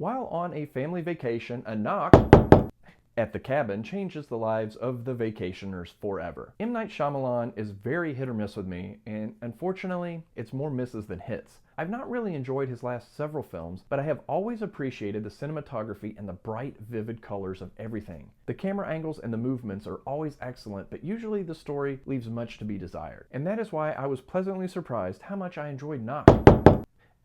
While on a family vacation, a knock at the cabin changes the lives of the vacationers forever. M. Night Shyamalan is very hit or miss with me, and unfortunately, it's more misses than hits. I've not really enjoyed his last several films, but I have always appreciated the cinematography and the bright, vivid colors of everything. The camera angles and the movements are always excellent, but usually the story leaves much to be desired. And that is why I was pleasantly surprised how much I enjoyed Knock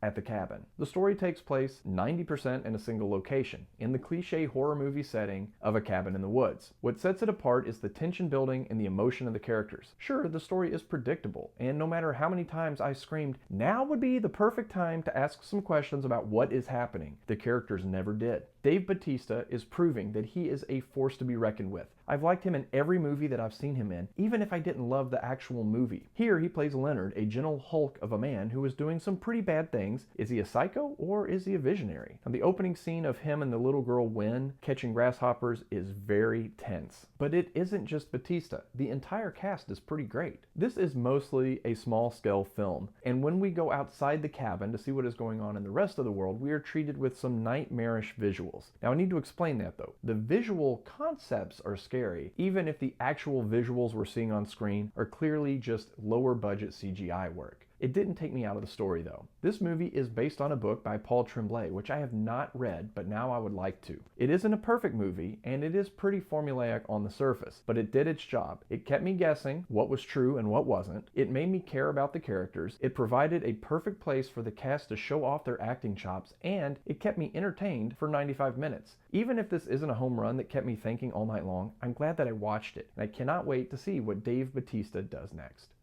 at the cabin. The story takes place 90% in a single location, in the cliche horror movie setting of a cabin in the woods. What sets it apart is the tension building and the emotion of the characters. Sure, the story is predictable, and no matter how many times I screamed, "Now would be the perfect time to ask some questions about what is happening," the characters never did. Dave Bautista is proving that he is a force to be reckoned with. I've liked him in every movie that I've seen him in, even if I didn't love the actual movie. Here he plays Leonard, a gentle hulk of a man who is doing some pretty bad things. Is he a psycho or is he a visionary? And the opening scene of him and the little girl Wynn catching grasshoppers is very tense. But it isn't just Bautista. The entire cast is pretty great. This is mostly a small-scale film, and when we go outside the cabin to see what is going on in the rest of the world, we are treated with some nightmarish visuals. Now I need to explain that though. The visual concepts are scary, even if the actual visuals we're seeing on screen are clearly just lower budget CGI work. It didn't take me out of the story though. This movie is based on a book by Paul Tremblay, which I have not read, but now I would like to. It isn't a perfect movie, and it is pretty formulaic on the surface, but it did its job. It kept me guessing what was true and what wasn't. It made me care about the characters. It provided a perfect place for the cast to show off their acting chops, and it kept me entertained for 95 minutes. Even if this isn't a home run that kept me thinking all night long, I'm glad that I watched it, and I cannot wait to see what Dave Bautista does next.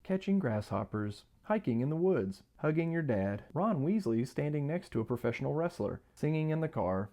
Catching grasshoppers, hiking in the woods, hugging your dad, Ron Weasley standing next to a professional wrestler, singing in the car,